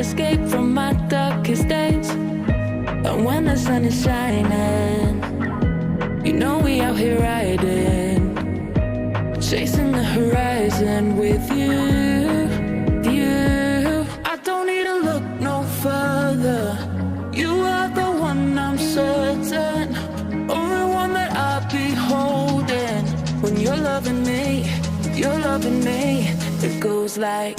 escape from my darkest days. And when the sun is shining, you know we out here riding, chasing the horizon with you, you. I don't need to look no further. You are the one, I'm certain, only one that I'll be holding. When you're loving me, you're loving me. It goes like,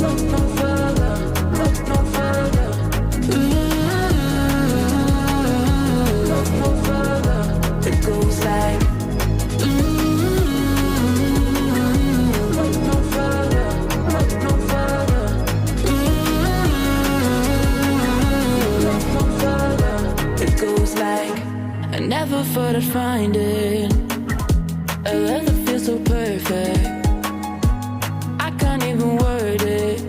look no further, look no further. Look no further. It goes like, look no further, look no further. Look no further. It goes like, I never thought I'd find it, a love that feels so perfect. I can't even word it.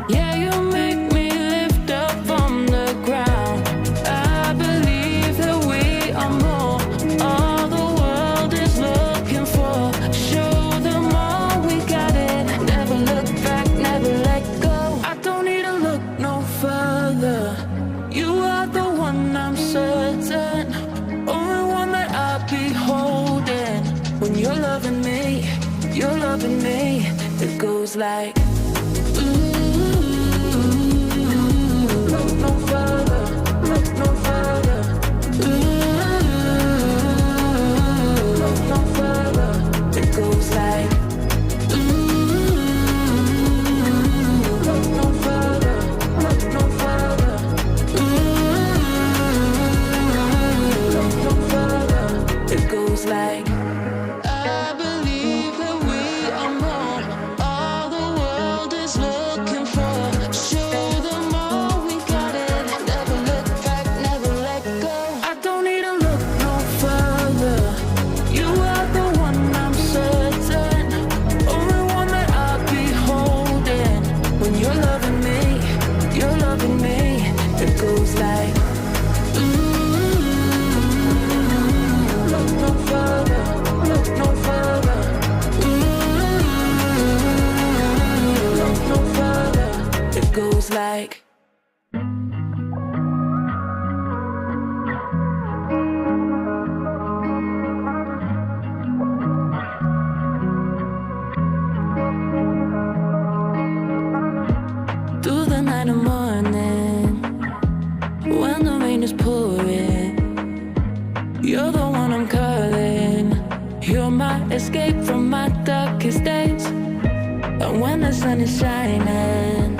Yeah, you make me lift up from the ground. I believe that we are more, all the world is looking for. Show them all we got it. Never look back, never let go. I don't need to look no further. You are the one, I'm certain, only one that I'll be holding. When you're loving me, you're loving me. It goes like, look no further, look no further. Look no further. It goes like, look no further, look no further. Look no further. It goes like, I believe that we are more, all the world is looking for. Show them all we got it. Never look back, never let go. I don't need to look no further. You are the one, I'm certain, only one that I'll be holding. When you're loving me, you're loving me. It goes like, look no further, look no further. Look no further. It goes like, through the night and morning, when the rain is pouring, you're the one I'm calling. You're my escape from my darkest days. And when the sun is shining,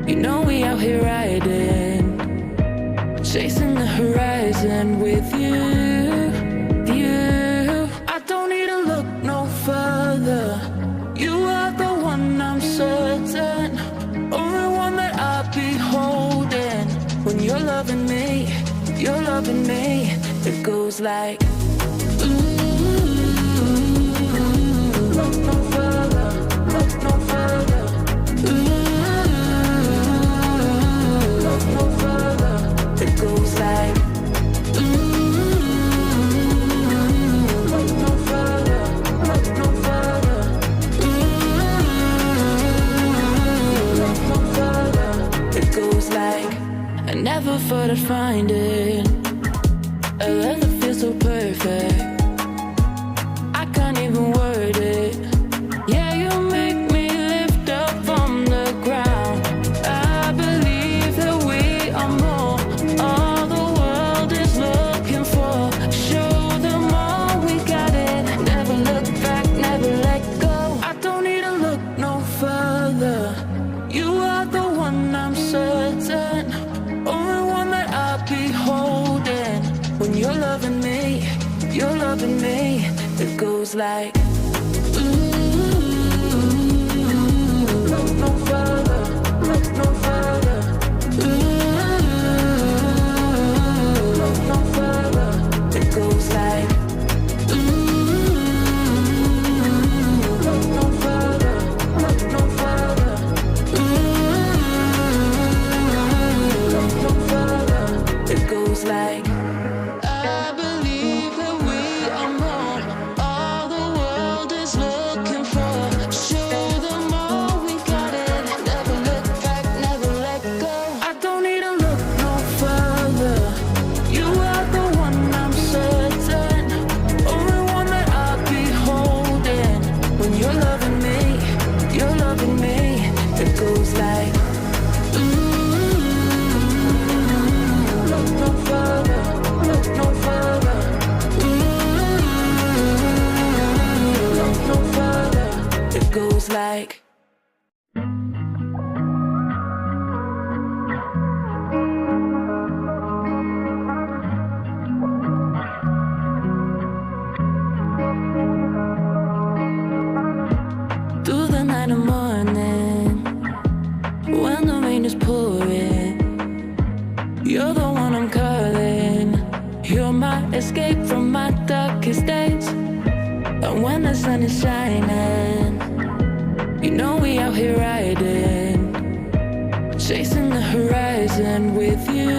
you know we out here riding, chasing the horizon with you, you. I don't need to look no further. You are the one, I'm certain, only one that I'll be holding. When you're loving me, you're loving me. It goes like, look no further, look no further. Look no further. It goes like, look no further, look no further. Look no further. It goes like, I never thought I'd find it, a love that feels so perfect. I can't even word it. Yeah, you make me lift up from the ground. I believe that we are more, all the world is looking for. Show them all we got it. Never look back, never let go. I don't need to look no further. You are the one, I'm certain, only one that I'll be holding. When you're loving me, you're loving me. It goes like, look no further, look no further. Look no further. It goes like, look no further, look no further. Look no further. It goes like, I believe that we are more, all the world is looking for. Show them all You're the one I'm calling. You're my escape from my darkest days. And when the sun is shining, you know we out here riding, chasing the horizon with you,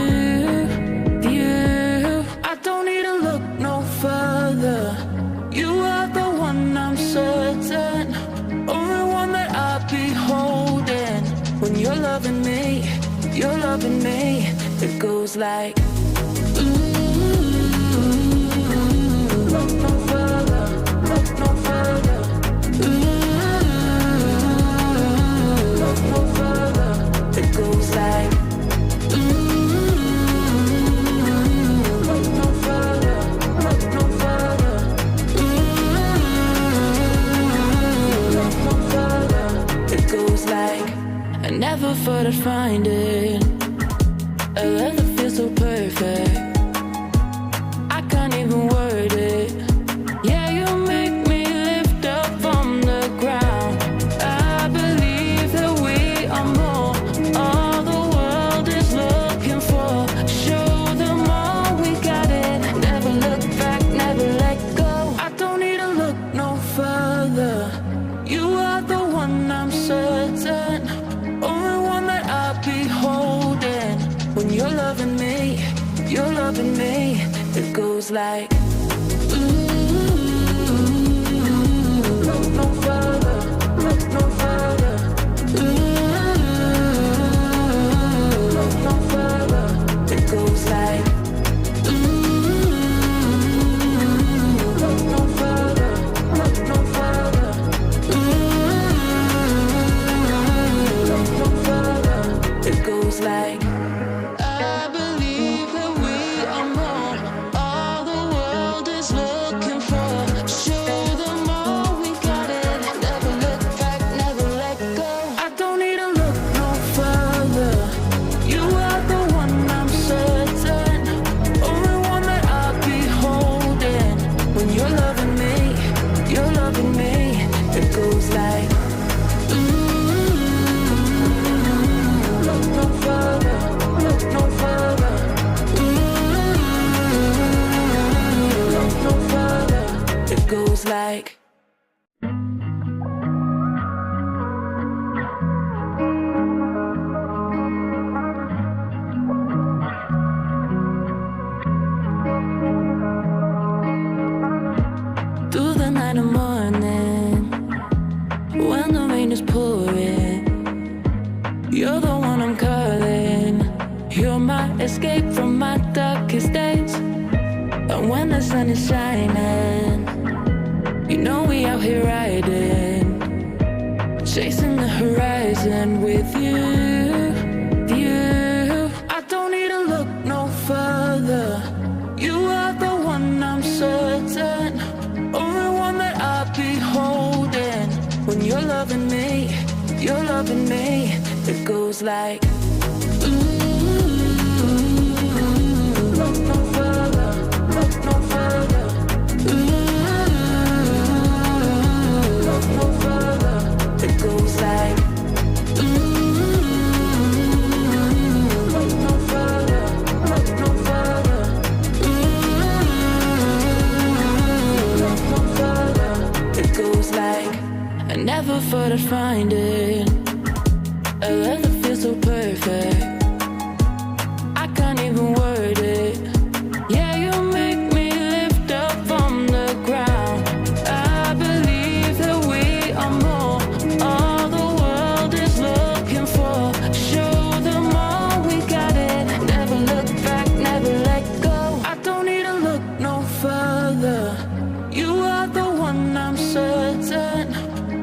you. I don't need to look no further. You are the one I'm certain, only one that I'll be holding. When you're loving me, you're loving me. It goes like, look no further, look no further. Look no further. It goes like, look no further, look no further. Look no further. It goes like, I never thought I'd find it, a love that feels so perfect. I can't even word it. Yeah, you make me lift up from the ground. I believe that we are more, all the world is looking for. Show them all we got it. Never look back, never let go. I don't need to look no further. You are the one I'm certain, only one that I'll be holding. When you're loving me, you're loving me. It goes like, look no further, look no further. Look no further. It goes like, look no further, look no further. Look no further. It goes like, I believe that we are more, all the world is looking for. Show them all we got it. Never look back, never let go. I don't need to look no further. You are the one I'm certain, only one that I'll be holding. When you're loving me, you're loving me. It goes like, look no further, look no further. Look no further. It goes like, through the night and morning, when the rain is pouring, you're the one I'm calling. You're my escape from my darkest days. And when the sun is shining, you know we out here riding, chasing the horizon with you, you. I don't need to look no further. You are the one I'm certain, only one that I'll be holding. When you're loving me, you're loving me. It goes like, look no further, look no further. Look no further. It goes like, look no further, look no further. Look no further. It goes like, I never thought I'd find it, a love that feels so perfect. I can't even word it. Yeah, you make me lift up from the ground. I believe that we are more, all the world is looking for. Show them all we got it. Never look back, never let go. I don't need to look no further. You are the one I'm certain,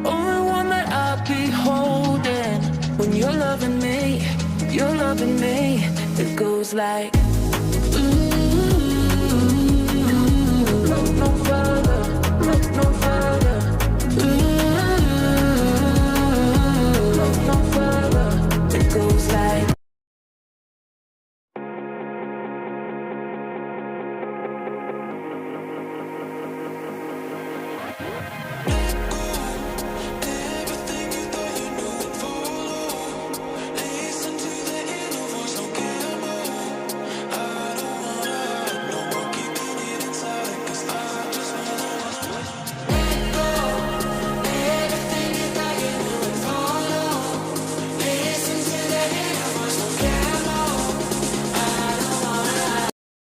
only one that I'll be holding. When you're loving me, you're loving me. It goes like, look no further, look no further.